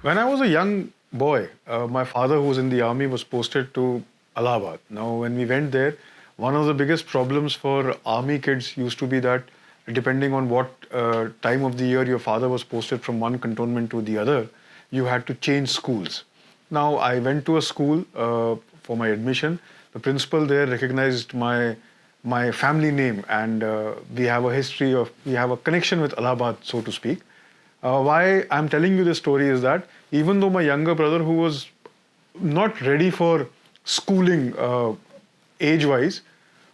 When I was a young boy, my father, who was in the army, was posted to Allahabad. Now, when we went there, one of the biggest problems for army kids used to be that depending on what time of the year your father was posted from one cantonment to the other, you had to change schools. Now, I went to a school for my admission. The principal there recognized my family name, and we have a connection with Allahabad, so to speak. Why I'm telling you this story is that even though my younger brother, who was not ready for schooling age-wise,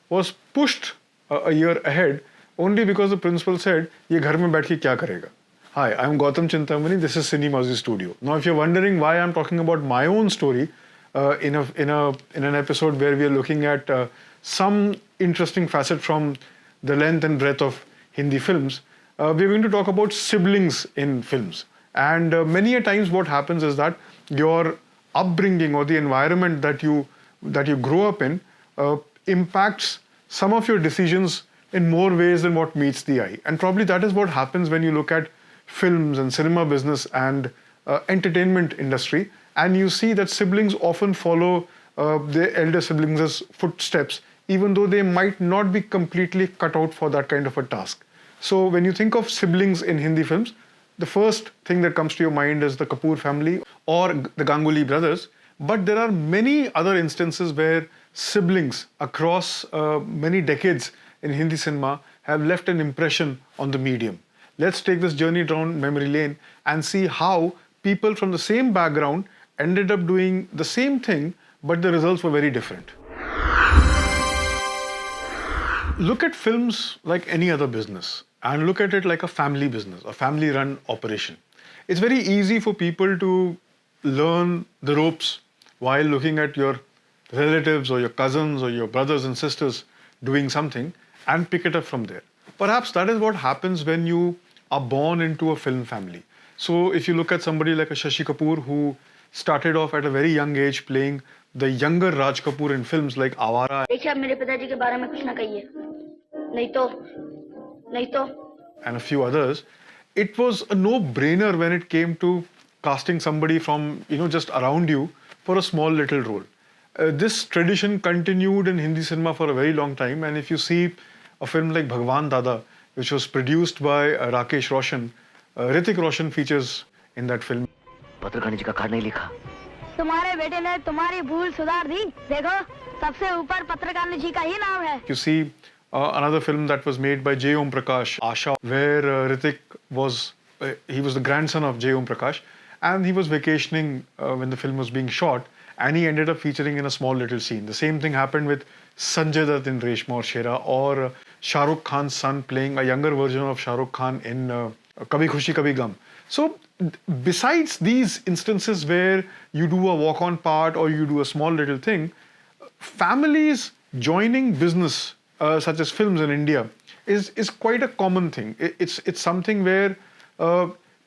was pushed a year ahead only because the principal said, "ये घर में बैठ के क्या करेगा?" Hi, I'm Gautam Chintamani. This is Cinemaazi studio. Now, if you're wondering why I'm talking about my own story in an episode where we are looking at some interesting facet from the length and breadth of Hindi films, we're going to talk about siblings in films. And many a times what happens is that your upbringing or the environment that you grow up in impacts some of your decisions in more ways than what meets the eye. And probably that is what happens when you look at films and cinema business and entertainment industry, and you see that siblings often follow their elder siblings' footsteps, even though they might not be completely cut out for that kind of a task. So when you think of siblings in Hindi films, the first thing that comes to your mind is the Kapoor family or the Ganguly brothers. But there are many other instances where siblings across many decades in Hindi cinema have left an impression on the medium. Let's take this journey down memory lane and see how people from the same background ended up doing the same thing, but the results were very different. Look at films like any other business and look at it like a family business, a family run operation. It's very easy for people to learn the ropes while looking at your relatives or your cousins or your brothers and sisters doing something and pick it up from there. Perhaps that is what happens when you are born into a film family. So if you look at somebody like a Shashi Kapoor, who started off at a very young age playing the younger Raj Kapoor in films like Awara and a few others, it was a no-brainer when it came to casting somebody from just around you for a small little role. This tradition continued in Hindi cinema for a very long time, and if you see a film like Bhagwan Dada, which was produced by Rakesh Roshan, Hrithik Roshan features in that film. पत्रकार जी का card नहीं लिखा तुम्हारे बेटे ने तुम्हारी भूल सुधार दी देखो सबसे ऊपर पत्रकार जी का ही नाम है. You see another film that was made by J. Om Prakash, Asha, where Hrithik was he was the grandson of J. Om Prakash, and he was vacationing when the film was being shot, and he ended up featuring in a small little scene. The same thing happened with Sanjay Dutt in Reshma Aur Shera, or Shah Rukh Khan's son playing a younger version of Shah Rukh Khan in Kabhi Khushi Kabhi Gum. So besides these instances where you do a walk-on part or you do a small little thing, families joining business such as films in India is quite a common thing. It's something where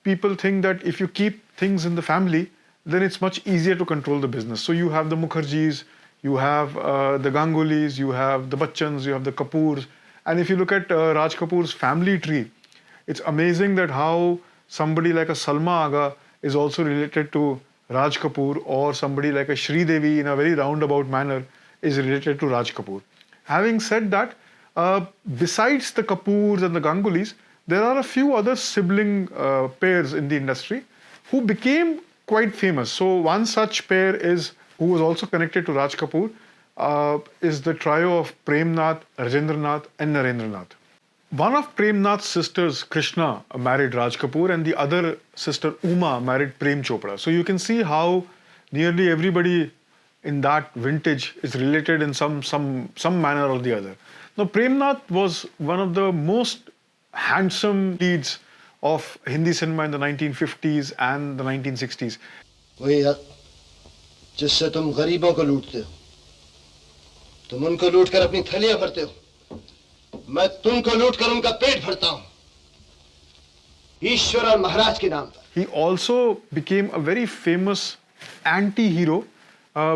people think that if you keep things in the family, then it's much easier to control the business. So you have the Mukherjees, you have the Gangulys, you have the Bachchans, you have the Kapoors. And if you look at Raj Kapoor's family tree, it's amazing that how somebody like a Salma Aga is also related to Raj Kapoor, or somebody like a Shri Devi in a very roundabout manner is related to Raj Kapoor. Having said that, besides the Kapoors and the Gangulys, there are a few other sibling pairs in the industry who became quite famous. So one such pair who was also connected to Raj Kapoor, is the trio of Prem Nath, Rajendra Nath and Narendra Nath. One of Prem Nath's sisters, Krishna, married Raj Kapoor, and the other sister, Uma, married Prem Chopra. So you can see how nearly everybody in that vintage is related in some manner or the other. Now, Prem Nath was one of the most handsome leads of Hindi cinema in the 1950s and the 1960s. वही हक जिससे तुम गरीबों को लूटते हो, तुम उनको लूटकर अपनी थैलियां भरते हो, मैं तुमको लूटकर उनका पेट भरता हूं, ईश्वर और महाराज के नाम पर. He also became a very famous anti-hero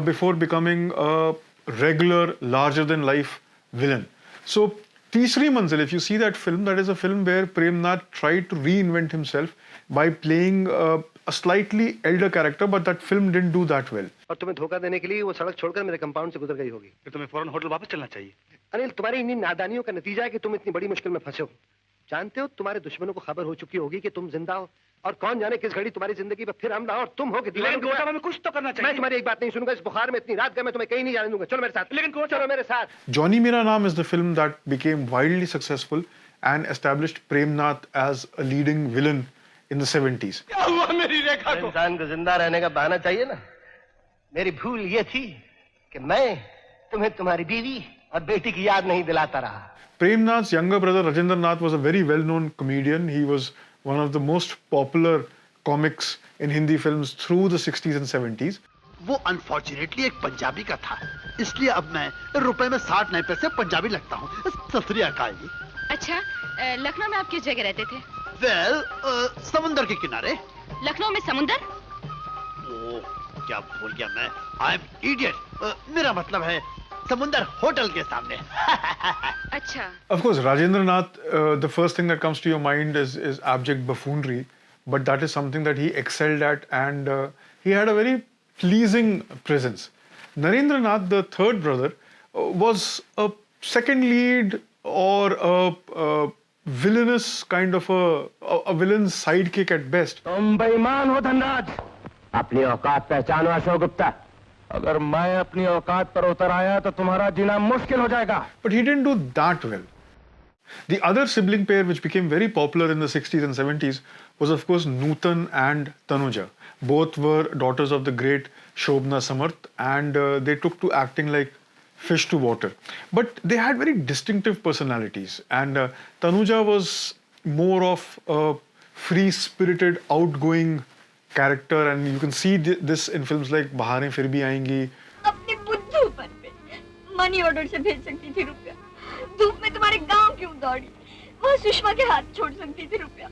before becoming a regular, larger-than-life villain. So, Teesri Manzil, if you see that film, that is a film where Prem Nath tried to reinvent himself by playing a slightly elder character, but that film didn't do that well. और तुम्हें धोखा देने के लिए वो सड़क छोड़कर मेरे कंपाउंड से गुजर गई होगी। फिर तुम्हें फौरन होटल वापस चलना चाहिए। अनिल, तुम्हारी इन्हीं नादानियों का नतीजा है कि तुम इतनी बड़ी मुश्किल में फंसे हो। जानते हो, तुम्हारे दुश्मनों को खबर हो चुकी होगी कि तुम जिंदा हो, और कौन जाने किस घड़ी तुम्हारी जिंदगी पर फिर हमला और तुम हो कि दीवारों के गौतम, हमें कुछ तो करना चाहिए। मैं तुम्हारी एक बात नहीं सुनूंगा। इस बुखार में इतनी रात गए, मैं तुम्हें कहीं नहीं जाने दूंगा। चलो मेरे साथ। लेकिन चलो मेरे साथ। Johnny Mera Naam is the film that became wildly successful and established Prem Nath as a leading villain in the 70s. क्या हुआ मेरी रेखा को? इंसान को जिंदा रहने का बहाना चाहिए ना। मेरी भूल ये थी कि मैं तुम्हें तुम्हारी बीवी और बेटी की याद नहीं दिलाता रहा। Prem Nath's younger brother Rajendra Nath was a very well-known comedian. He was one of the most popular comics in Hindi films through the 60s and 70s. वो अनफॉर्चुनेटली एक पंजाबी का था, इसलिए अब मैं रुपए में 60 नए पैसे पंजाबी लगता हूँ। सत श्री अकाल जी। अच्छा, लखनऊ में आप किस जगह रहते थे? वेल, समुंदर के किनारे। लखनऊ में समुंदर? ओ, क्या बोल गया मैं? I am idiot. मेरा मतलब है समुंदर होटल के सामने। अच्छा। Of course, Rajendra Nath, the first thing that comes to your mind is abject buffoonery, but that is something that he excelled at, and he had a very pleasing presence. Narendra Nath, the third brother, was a second lead or a villainous kind of a villain's sidekick at best. तुम बेईमान हो धनराज, अपनी औकात पहचानो अशोक गुप्ता। अगर मैं अपनी औकात पर उतर आया तो तुम्हारा जीना मुश्किल हो जाएगा। But he didn't do that well. The other sibling pair which became very popular in the 60s and 70s was of course Nutan and Tanuja. Both were daughters of the great Shobna Samarth, and they took to acting like fish to water. But they had very distinctive personalities, and Tanuja was more of a free-spirited, outgoing character, and you can see this in films like Baharein Fir Bhi Aayingi. अपने बुद्धू पर पे money order से भेज सकती थी रुपया। धूप में तुम्हारे गांव क्यों दौड़ी? वहाँ सुषमा के हाथ छोड़ सकती थी रुपया,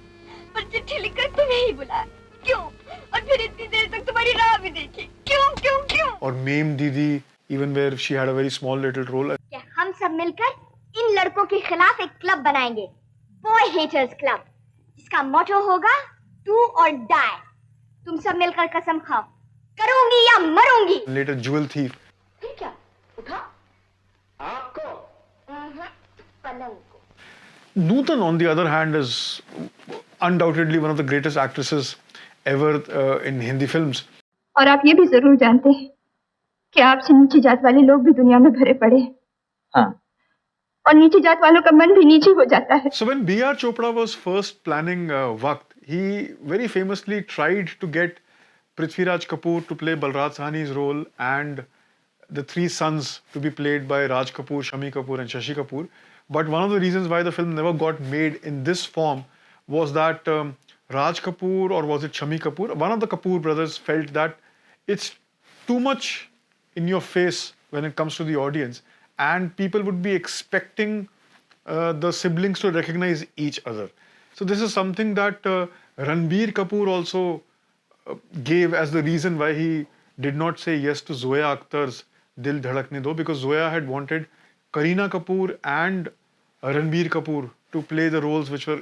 पर चिट्ठी लिखकर तुम्हें ही बुलाया। क्यों? और फिर इतनी देर तक तुम्हारी राह भी देखी। क्यों क्यों क्यों? Or Mem Didi, even where she had a very small little role. क्या हम सब मिलकर इन लड़कों के खिलाफ एक क्लब बनाएंगे, बॉय हेटर्स क्लब, जिसका मोटो होगा डू और डाई। तुम सब मिलकर कसम खाओ, करूंगी या मरूंगी। Later, Jewel Thief. फिर क्या? उठा आपको पलंग को। Nutan, on the other hand, is undoubtedly one of the greatest actresses ever in Hindi films. और आप ये भी जरूर जानते हैं कि आपसे नीची जात वाले लोग भी दुनिया में भरे पड़े हैं। हाँ। और नीची जात वालों का मन भी नीची हो जाता है। So when B.R. Chopra was first planning Waqt, he very famously tried to get Prithviraj Kapoor to play Balraj Sahni's role and the three sons to be played by Raj Kapoor, Shami Kapoor and Shashi Kapoor. But one of the reasons why the film never got made in this form was that Raj Kapoor, or was it Shami Kapoor, one of the Kapoor brothers felt that it's too much in your face when it comes to the audience, and people would be expecting the siblings to recognize each other. So this is something that Ranbir Kapoor also gave as the reason why he did not say yes to Zoya Akhtar's Dil Dhadakne Do, because Zoya had wanted Kareena Kapoor and Ranbir Kapoor to play the roles which were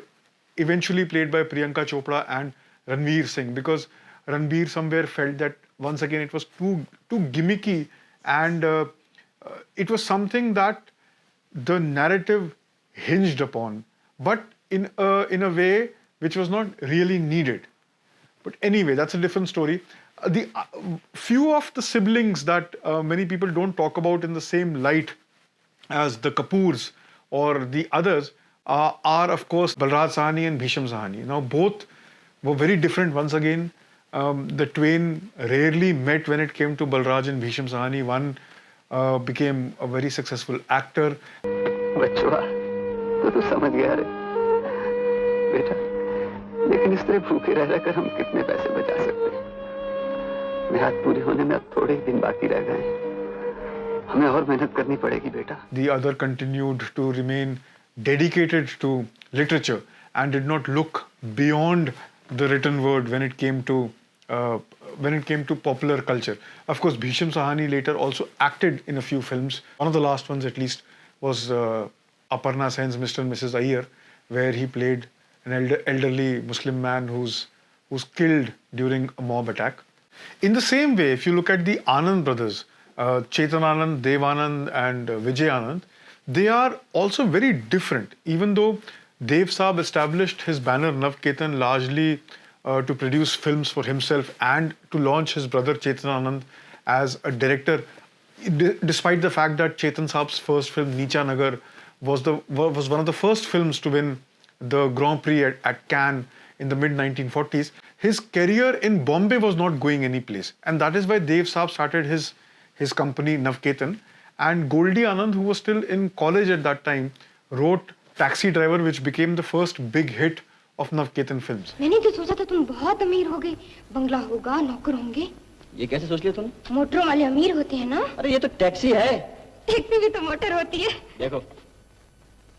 eventually played by Priyanka Chopra and Ranveer Singh, because Ranbir somewhere felt that once again it was too gimmicky, and it was something that the narrative hinged upon, but in a way which was not really needed. But anyway, that's a different story. The few of the siblings that many people don't talk about in the same light as the Kapoors or the others are of course Balraj Sahni and Bhisham Sahni. Now both were very different once again. The twain rarely met when it came to Balraj and Bhisham Sahni. One became a very successful actor. बच्चों, तो समझ गया रे बेटा, लेकिन इस तरह भूखे रह कर हम कितने पैसे बचा सकते हैं? मेहनत पूरी होने में अब थोड़े ही दिन बाकी रह गए, हमें और मेहनत करनी पड़ेगी बेटा। The other continued to remain dedicated to literature and did not look beyond the written word when it came to popular culture. Of course, Bhisham Sahani later also acted in a few films. One of the last ones, at least, was Aparna Sen's Mr. and Mrs. Iyer, where he played an elderly Muslim man whose was killed during a mob attack. In the same way, if you look at the Anand brothers, Chetan Anand, Dev Anand and Vijay Anand, they are also very different. Even though Dev Saab established his banner Navketan largely to produce films for himself and to launch his brother Chetan Anand as a director, despite the fact that Chetan Saab's first film Neecha Nagar was one of the first films to win the Grand Prix at Cannes in the mid 1940s, his career in Bombay was not going any place, and that is why Dev Saab started his company Navketan, and Goldie Anand, who was still in college at that time, wrote Taxi Driver, which became the first big hit of Navketan films. मैंने तो सोचा था तुम बहुत अमीर हो गए, बंगला होगा, नौकर होंगे। ये कैसे सोच लिया तूने? मोटरों वाले अमीर होते हैं ना? अरे ये तो टैक्सी है। टैक्सी भी तो मोटर होती है। देखो,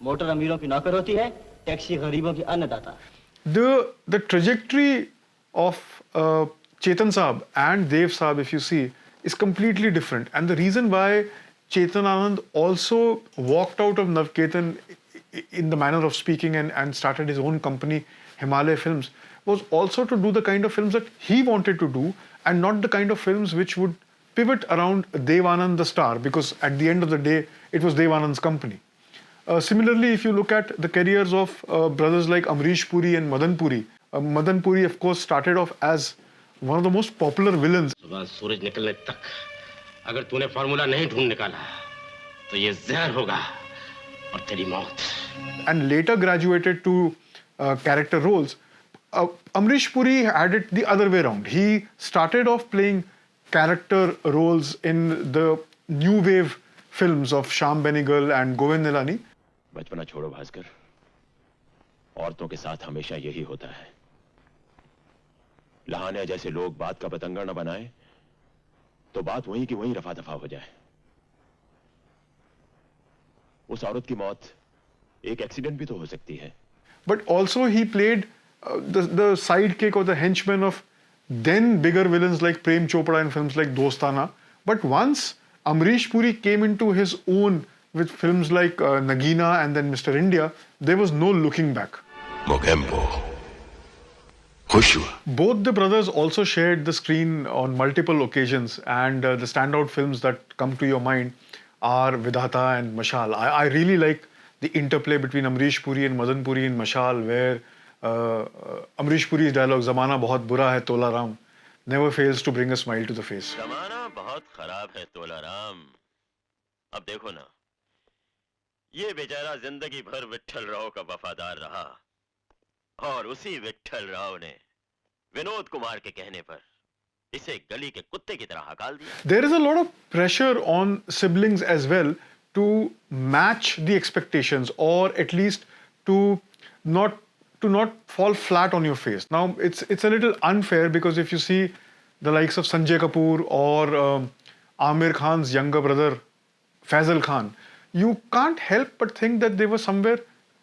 मोटर अमीरों की नौकर होती है, टैक्सी गरीबों की अन्नदाता। The trajectory of Chetan Saab and Dev Saab, if you see, is completely different. And the reason why Chetan Anand also walked out of Navketan in the manner of speaking and started his own company, Himalaya Films, was also to do the kind of films that he wanted to do and not the kind of films which would pivot around Dev Anand the star, because at the end of the day, it was Dev Anand's company. Similarly, if you look at the careers of brothers like Amrish Puri and Madan Puri, Madan Puri, of course, started off as one of the most popular villains. सुबह सूरज निकलने तक अगर तूने formula नहीं ढूंढ निकाला तो ये जहर होगा और तेरी मौत. And later graduated to character roles. Amrish Puri had it the other way around. He started off playing character roles in the new wave films of Shyam Benegal and Govind Nilani. बचपना छोड़ो भास्कर, औरतों के साथ हमेशा यही होता है. लहाने जैसे लोग बात का पतंगा न बनाए तो बात वहीं की वहीं रफा दफा हो जाए. उस औरत की मौत एक एक्सीडेंट भी तो हो सकती है. But also he played the sidekick or the henchman of then bigger villains like Prem Chopra in films like Dostana. But once Amrish Puri came into his own with films like Nagina and then Mr. India, there was no looking back. Both the brothers also shared the screen on multiple occasions, and the standout films that come to your mind are Vidhata and Mashal. I really like the interplay between Amrish Puri and Madan Puri in Mashal, where Amrish Puri's dialogue, Zamana bahut bura hai Tola Ram, never fails to bring a smile to the face. जमाना बहुत खराब है तोला राम. अब देखो ना, ये बेचारा जिंदगी भर विट्ठल राव का वफादार रहा और उसी विट्ठल राव ने विनोद कुमार के कहने पर इसे गली के कुत्ते की तरह हकाल दिया. There is a lot of pressure on siblings as well to match the expectations, or at least to not fall flat on your face. Now it's a little unfair, because if you see the likes of Sanjay Kapoor or Amir Khan's younger brother Faisal Khan, you can't help but think that they were somewhere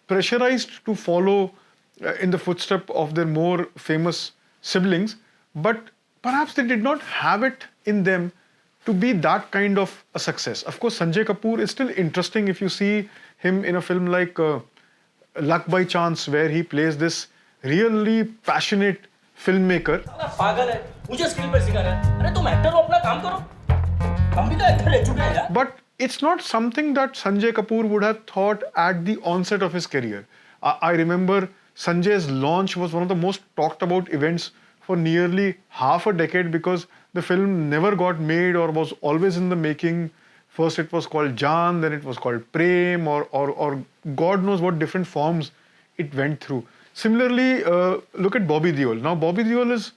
pressurized to follow in the footsteps of their more famous siblings, but perhaps they did not have it in them to be that kind of a success. Of course, Sanjay Kapoor is still interesting if you see him in a film like Luck by Chance, where he plays this really passionate filmmaker. पागल है, मुझे screen पर सिखा रहा है. अरे तुम actor हो, अपना काम करो. हम भी तो एक्टर रह चुके हैं यार. But it's not something that Sanjay Kapoor would have thought at the onset of his career. I remember Sanjay's launch was one of the most talked about events for nearly half a decade, because the film never got made or was always in the making. First it was called Jaan, then it was called Prem, or God knows what different forms it went through. Similarly, look at Bobby Deol. Now, Bobby Deol is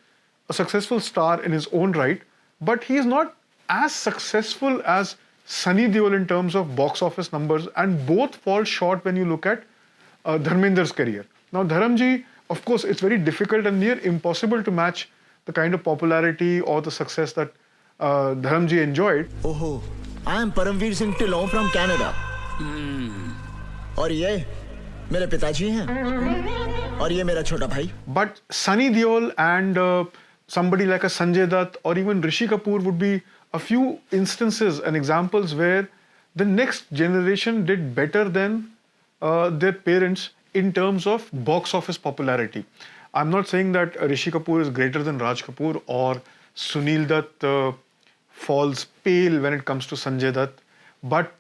a successful star in his own right, but he is not as successful as Sunny Deol in terms of box office numbers, and both fall short when you look at Dharmender's career. Now, Dharamji, of course, it's very difficult and near impossible to match the kind of popularity or the success that Dharamji enjoyed. Oh, I am Paramveer Singh Tillon from Canada. और ये मेरे पिताजी हैं और ये मेरा छोटा भाई. But Sunny Deol and somebody like a Sanjay Dutt or even Rishi Kapoor would be a few instances and examples where the next generation did better than their parents in terms of box office popularity. I'm not saying that Rishi Kapoor is greater than Raj Kapoor or Sunil Dutt falls pale when it comes to Sanjay Dutt. But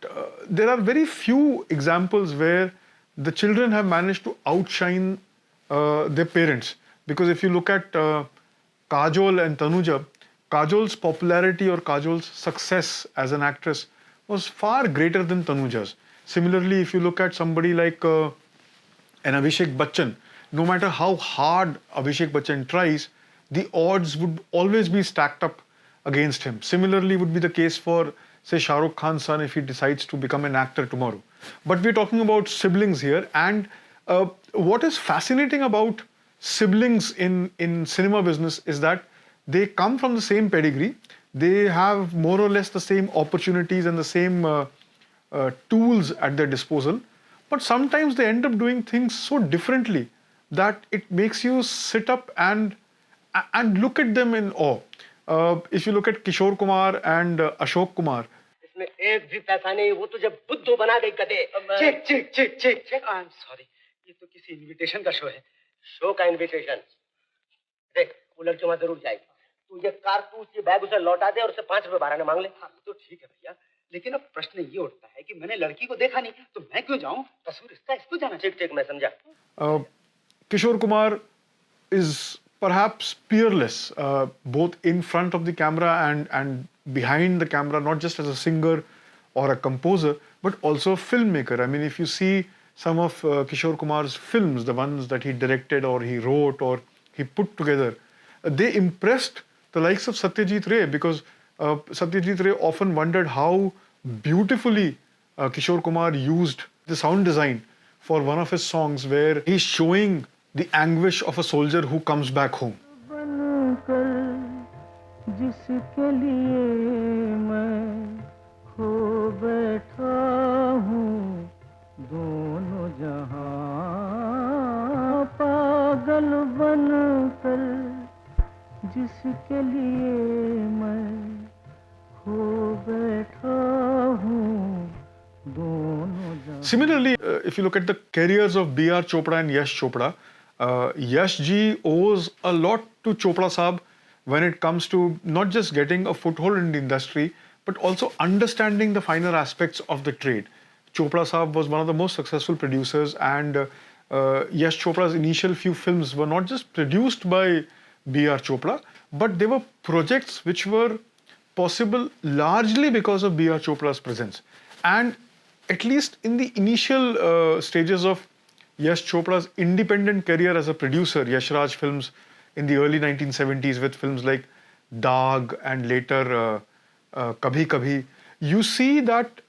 there are very few examples where the children have managed to outshine their parents. Because if you look at Kajol and Tanuja, Kajol's popularity or Kajol's success as an actress was far greater than Tanuja's. Similarly, if you look at somebody like an Abhishek Bachchan, no matter how hard Abhishek Bachchan tries, the odds would always be stacked up against him. Similarly would be the case for, say, Shah Rukh Khan's son if he decides to become an actor tomorrow. But we're talking about siblings here, and what is fascinating about siblings in cinema business is that they come from the same pedigree, they have more or less the same opportunities and the same tools at their disposal, but sometimes they end up doing things so differently that it makes you sit up and look at them in awe. If you look at Kishore Kumar and Ashok Kumar, इसमें एक भी पैसा नहीं, वो तुझे बुद्धू बना गई गधे। Check check check check check. I am sorry, ये तो किसी इनविटेशन का शो है। शो का इनविटेशन। देख, वो लड़की वहाँ जरूर जाएगी। तू ये कारतूस ये बैग उसे लौटा दे और उसे 5 रुपए बारह ने मांग ले। हाँ, तो ठीक है भैया, लेकिन अब प्रश्न ये उठता है कि मैंने लड़की को देखा नहीं, तो मैं क्यों जाऊँ? कसूर इसका, इसको जाना। ठीक ठीक, मैं समझा। Kishore Kumar is perhaps peerless, both in front of the camera and behind the camera, not just as a singer or a composer, but also a filmmaker. I mean, if you see some of Kishore Kumar's films, the ones that he directed or he wrote or he put together, they impressed the likes of Satyajit Ray, because Satyajit Ray often wondered how beautifully Kishore Kumar used the sound design for one of his songs where he's showing the anguish of a soldier who comes back home. जिसके लिए मैं खो बैठा हूँ दोनों जहां पागल बनकर जिसके लिए मैं खो बैठा हूँ दोनों जहां. Similarly, if you look at the careers of B.R. Chopra and Yash Chopra, Yash ji owes a lot to Chopra Saab when it comes to not just getting a foothold in the industry, but also understanding the finer aspects of the trade. Chopra Saab was one of the most successful producers, and Yash Chopra's initial few films were not just produced by B.R. Chopra, but they were projects which were possible largely because of B.R. Chopra's presence. And at least in the initial stages of Yash Chopra's independent career as a producer, Yash Raj Films in the early 1970s with films like Daag and later Kabhi Kabhi, you see that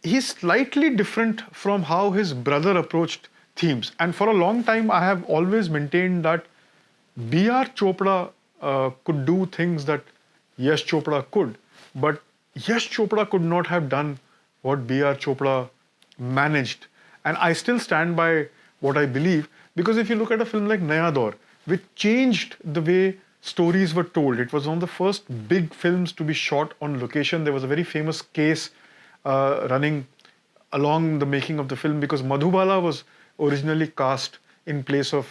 he's slightly different from how his brother approached themes. And for a long time, I have always maintained that B.R. Chopra could do things that Yash Chopra could, but Yash Chopra could not have done what B.R. Chopra managed. And I still stand by what I believe, because if you look at a film like Naya Daur, which changed the way stories were told. It was one of the first big films to be shot on location. There was a very famous case running along the making of the film, because Madhubala was originally cast in place of,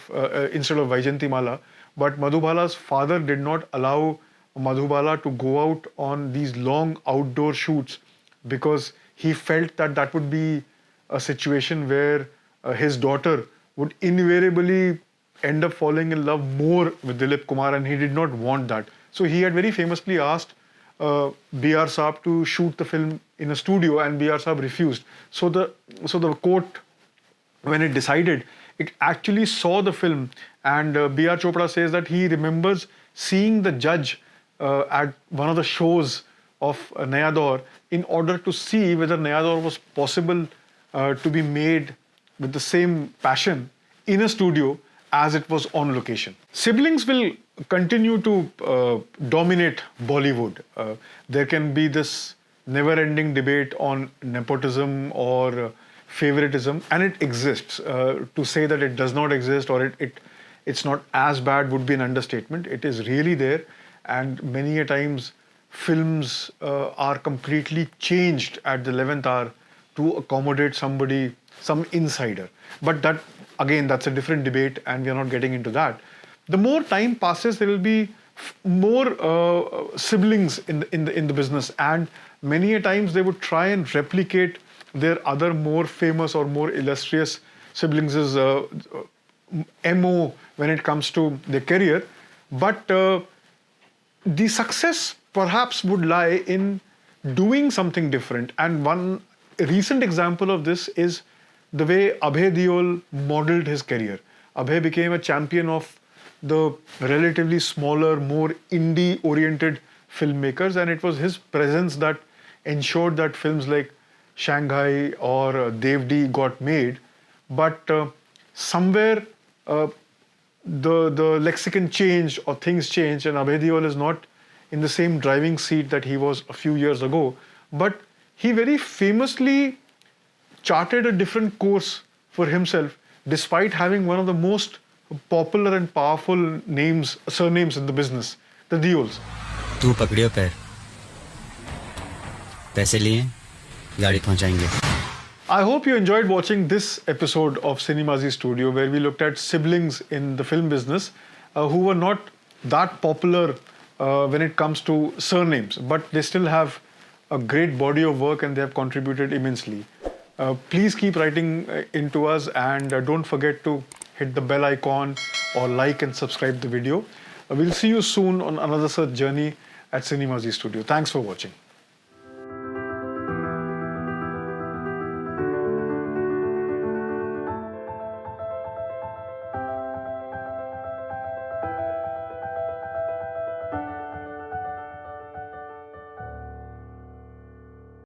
instead of Vaijayanti Mala, but Madhubala's father did not allow Madhubala to go out on these long outdoor shoots because he felt that that would be a situation where his daughter would invariably end up falling in love more with Dilip Kumar, and he did not want that. So he had very famously asked B.R. Saab to shoot the film in a studio, and B.R. Saab refused. So the court, when it decided, it actually saw the film, and B.R. Chopra says that he remembers seeing the judge at one of the shows of Naya Daur in order to see whether Naya Daur was possible to be made with the same passion in a studio as it was on location. Siblings will continue to dominate Bollywood. There can be this never-ending debate on nepotism or favoritism, and it exists. To say that it does not exist or it's not as bad would be an understatement. It is really there, and many a times films are completely changed at the 11th hour to accommodate somebody, some insider. But that, again, that's a different debate, and we are not getting into that. the more time passes, there will be more siblings in the business, and many a times they would try and replicate their other more famous or more illustrious siblings' MO when it comes to their career. But the success perhaps would lie in doing something different. And one recent example of this is the way Abhay Deol modeled his career. Abhay became a champion of the relatively smaller, more indie-oriented filmmakers, and it was his presence that ensured that films like Shanghai or Devdi got made. But somewhere the lexicon changed or things changed, and Abhay Deol is not in the same driving seat that he was a few years ago. But he very famously charted a different course for himself, despite having one of the most popular and powerful surnames in the business, the Deols. तू पकड़ियो पैर, पैसे लिए गाड़ी पहुंचाएंगे. I hope you enjoyed watching this episode of Cinemaazi Studio, where we looked at siblings in the film business who were not that popular when it comes to surnames, but they still have a great body of work and they have contributed immensely. Please keep writing into us, and don't forget to hit the bell icon or like and subscribe the video. We'll see you soon on another such journey at Cinemaazi Studio. Thanks for watching.